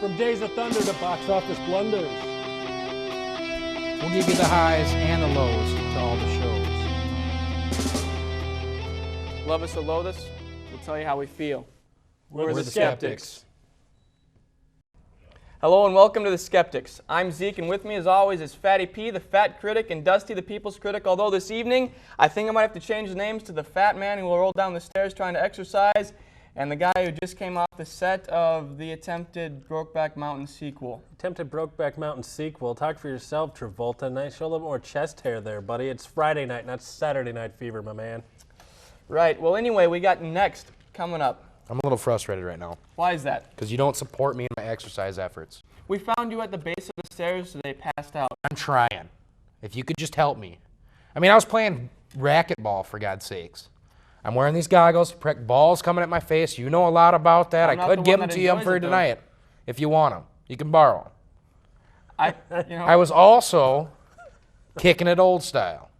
From Days of Thunder to box office blunders. We'll give you the highs and the lows to all the shows. Love us or loathe us, we'll tell you how we feel. We're the SkEpTyX. Hello and welcome to the SkEpTyX. I'm Zeke, and with me as always is Fatty P, the Fat Critic, and Dusty, the People's Critic, although this evening I think I might have to change the names to the Fat Man who will roll down the stairs trying to exercise, and the guy who just came off the set of the attempted Brokeback Mountain sequel. Attempted Brokeback Mountain sequel. Talk for yourself, Travolta. Nice, show a little more chest hair there, buddy. It's Friday night, not Saturday night fever, my man. Right. Well, anyway, we got Next coming up. I'm a little frustrated right now. Why is that? Because you don't support me in my exercise efforts. We found you at the base of the stairs, so they passed out. I'm trying. If you could just help me. I mean, I was playing racquetball, for God's sakes. I'm wearing these goggles, balls coming at my face. You know a lot about that. I could give them to you for tonight if you want them. You can borrow them. I was also kicking it old style.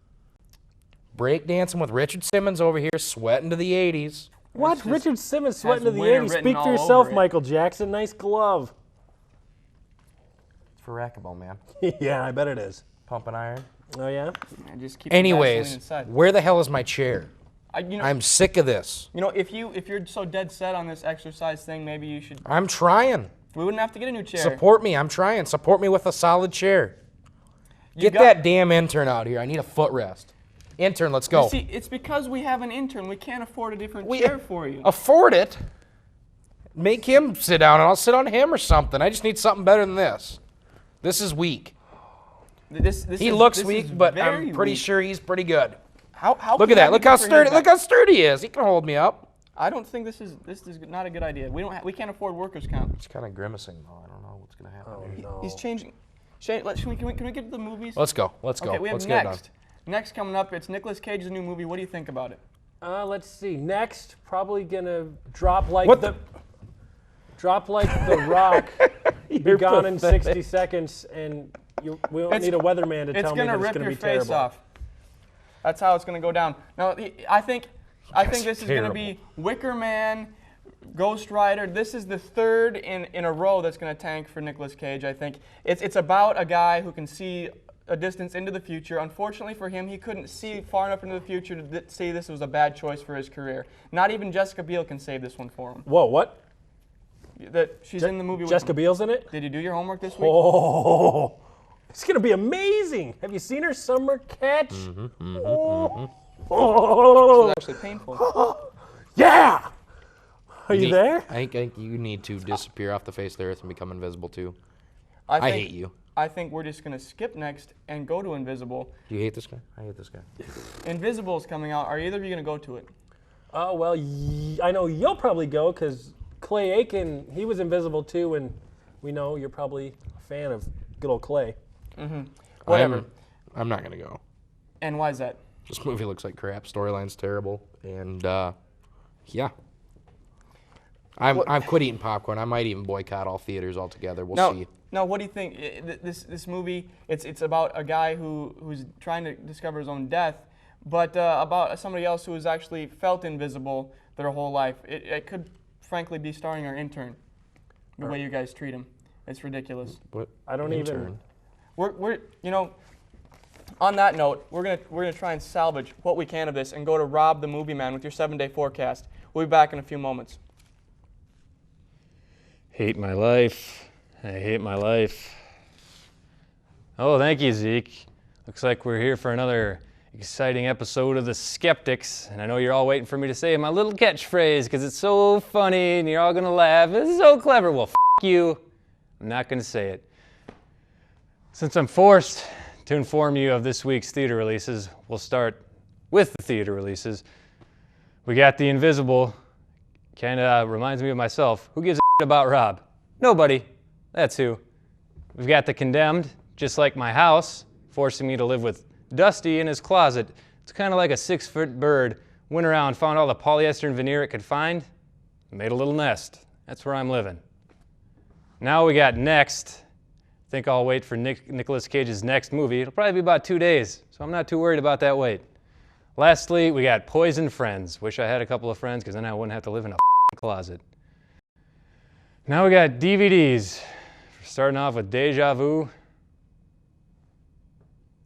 Break dancing with Richard Simmons over here, sweating to the 80s. What? Richard Simmons sweating to the 80s? Speak for yourself, Michael Jackson. Nice glove. It's for racquetball, man. Yeah, I bet it is. Pumping iron. Oh, yeah? Just keep Anyways, where the hell is my chair? I'm sick of this. You know, if you're so dead set on this exercise thing, maybe you should. I'm trying. We wouldn't have to get a new chair. Support me. I'm trying. Support me with a solid chair. Get that damn intern out here. I need a footrest. Intern, let's go. You see, it's because we have an intern. We can't afford a different chair for you. Afford it? Make him sit down, and I'll sit on him or something. I just need something better than this. This is weak. He looks weak, but I'm pretty sure he's pretty good. Look at that. Look how sturdy. Look how sturdy he is. He can hold me up. I don't think this is not a good idea. We can't afford workers' comp. He's kind of grimacing though. I don't know what's gonna happen. Oh, no. He's changing. Can we get to the movies? Let's go. Let's go. Okay, we have Let's Next. Next coming up, it's Nicolas Cage's new movie. What do you think about it? Let's see. Next, probably gonna drop like the Rock. Be gone in 60 seconds, and we don't need a weatherman to tell me that it's gonna be terrible. It's gonna rip your face off. That's how it's going to go down. Now, I think this is going to be Wicker Man, Ghost Rider. This is the third in a row that's going to tank for Nicolas Cage, I think. It's about a guy who can see a distance into the future. Unfortunately for him, he couldn't see far enough into the future to see this was a bad choice for his career. Not even Jessica Biel can save this one for him. Whoa, what? She's in the movie. Jessica Biel's in it? Did you do your homework this week? Oh. It's going to be amazing. Have you seen her summer catch? Oh. It's actually painful. Yeah! Are you there? I think you need to disappear off the face of the earth and become invisible too. I hate you. I think we're just going to skip Next and go to Invisible. Do you hate this guy? I hate this guy. Invisible is coming out. Are either of you going to go to it? Well, I know you'll probably go because Clay Aiken, he was invisible too, and we know you're probably a fan of good old Clay. Mm-hmm. Whatever. I'm not going to go. And why is that? This movie looks like crap. Storyline's terrible. And, yeah. I've quit eating popcorn. I might even boycott all theaters altogether. We'll see. Now, what do you think? This movie, it's about a guy who's trying to discover his own death, but about somebody else who has actually felt invisible their whole life. It could, frankly, be starring our intern, the way you guys treat him. It's ridiculous. What? I don't even... We're on that note, we're gonna try and salvage what we can of this and go to Rob the Movie Man with your 7-day forecast. We'll be back in a few moments. Hate my life. I hate my life. Oh, thank you, Zeke. Looks like we're here for another exciting episode of the SkEpTyX, and I know you're all waiting for me to say my little catchphrase because it's so funny and you're all gonna laugh. It's so clever. Well, you. I'm not gonna say it. Since I'm forced to inform you of this week's theater releases, we'll start with the theater releases. We got The Invisible. Kind of reminds me of myself. Who gives a shit about Rob? Nobody. That's who. We've got The Condemned, just like my house, forcing me to live with Dusty in his closet. It's kind of like a 6-foot bird. Went around, found all the polyester and veneer it could find, made a little nest. That's where I'm living. Now we got Next. I think I'll wait for Nicolas Cage's next movie. It'll probably be about 2 days, so I'm not too worried about that wait. Lastly, we got Poison Friends. Wish I had a couple of friends because then I wouldn't have to live in a closet. Now we got DVDs. Starting off with deja vu.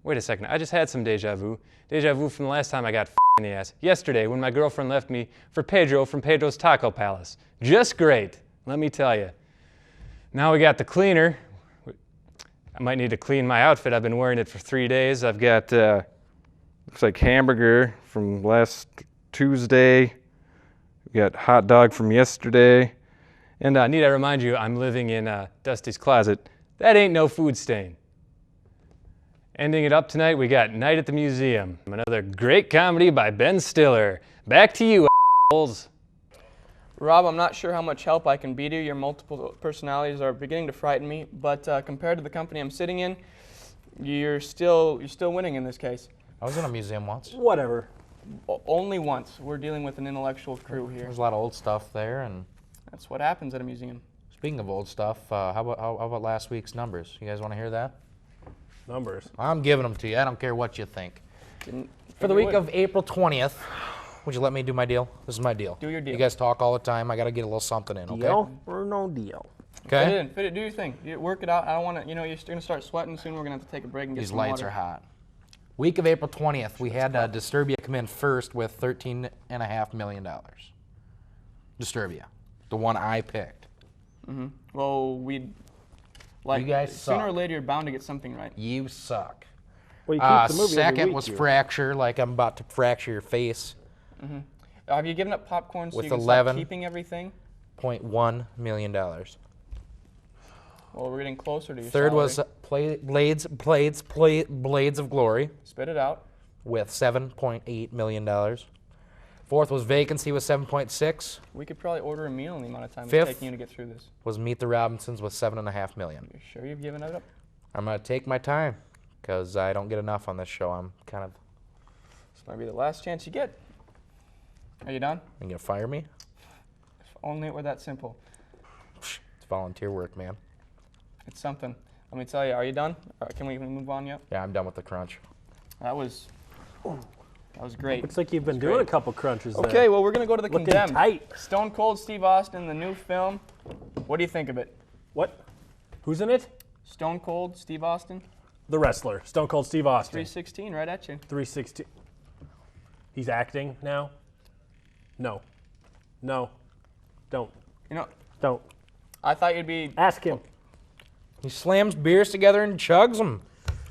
Wait a second, I just had some deja vu. Deja vu from the last time I got in the ass. Yesterday, when my girlfriend left me for Pedro from Pedro's Taco Palace. Just great, let me tell you. Now we got the cleaner. I might need to clean my outfit. I've been wearing it for 3 days. I've got, looks like hamburger from last Tuesday. We got hot dog from yesterday. And need I remind you, I'm living in Dusty's closet. That ain't no food stain. Ending it up tonight, we got Night at the Museum. Another great comedy by Ben Stiller. Back to you, assholes. Rob, I'm not sure how much help I can be to you. Your multiple personalities are beginning to frighten me, but compared to the company I'm sitting in, you're still winning in this case. I was in a museum once. Whatever. Only once. We're dealing with an intellectual crew here. There's a lot of old stuff there, and That's what happens at a museum. speaking of old stuff, how about last week's numbers? You guys want to hear that? Numbers. I'm giving them to you. I don't care what you think. Didn't For the figure week it of April 20th, would you let me do my deal? This is my deal. Do your deal. You guys talk all the time. I got to get a little something in, okay? Deal or no deal? Fit Okay? it in. Fit it. Do your thing. Work it out. I don't want to, you're going to start sweating soon. We're going to have to take a break and get These some lights water. are hot. Week of April 20th, we had Disturbia come in first with $13.5 million. Disturbia, the one I picked. Well, we'd like You guys sooner or suck. later you're bound to get something right. You suck. Well, you keep the movie every Second week, was you. Fracture, like I'm about to fracture your face. Have you given up popcorn so With you can 11. stop keeping everything? $0.1 million. Well, we're getting closer to your Third salary. was Blades of Glory Spit it out. with $7.8 million. Fourth was Vacancy with 7.6. We could probably order a meal in the amount of time Fifth. it's taking you to get through this. Was Meet the Robinsons with $7.5 million. You sure you've given it up? I'm gonna take my time because I don't get enough on this show. I'm kind of. This might be the last chance you get. Are you done? You gonna fire me? If only it were that simple. It's volunteer work, man. It's something. Let me tell you. Are you done? Can we move on yet? Yeah, I'm done with the crunch. That was great. Looks like you've been doing great. a couple crunches there. Okay, well, we're going to go to the Looking Condemned. tight. Stone Cold Steve Austin, the new film. What do you think of it? What? Who's in it? Stone Cold Steve Austin? The wrestler, Stone Cold Steve Austin. 316, right at you. 316. He's acting now? No. No. Don't. You know, Don't. I thought you'd be... Ask him. He slams beers together and chugs them.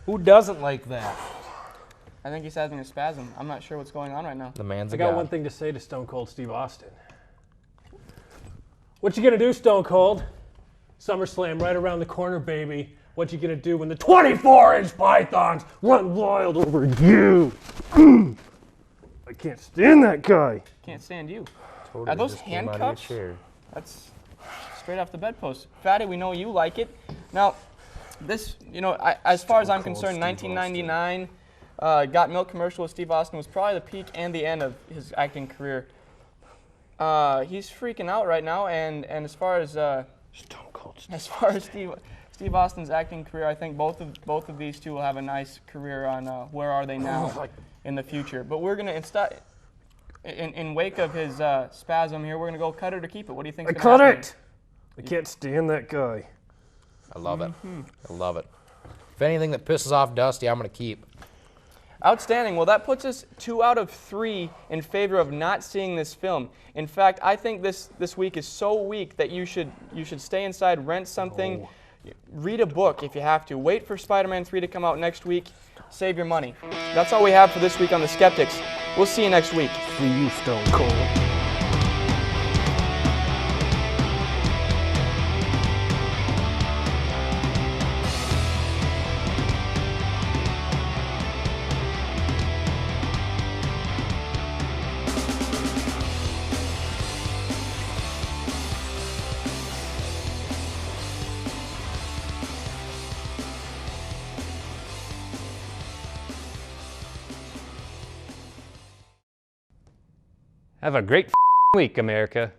Who doesn't like that? I think he's having a spasm. I'm not sure what's going on right now. The man's I a got god. one thing to say to Stone Cold Steve Austin. What you gonna do, Stone Cold? SummerSlam right around the corner, baby. What you gonna do when the 24-inch pythons run wild over you? I can't stand that guy. Can't stand you. Totally Are those just came out of your handcuffs? chair. That's straight off the bedpost. Fatty, we know you like it. Now, this, as far as I'm concerned, 1999, Got Milk commercial with Steve Austin was probably the peak and the end of his acting career. He's freaking out right now, and as far as Steve Austin's acting career, I think both of these two will have a nice career on Where Are They Now in the future. But we're gonna in wake of his spasm here, we're gonna go cut it or keep it. What do you think? I cut it. I can't stand that guy. I love it. I love it. If anything that pisses off Dusty, I'm going to keep. Outstanding. Well, that puts us 2 out of 3 in favor of not seeing this film. In fact, I think this week is so weak that you should stay inside, rent something, read a book if you have to. Wait for Spider-Man 3 to come out next week. Save your money. That's all we have for this week on the SkEpTyX. We'll see you next week. See you, Stone Cold. Have a great week, America.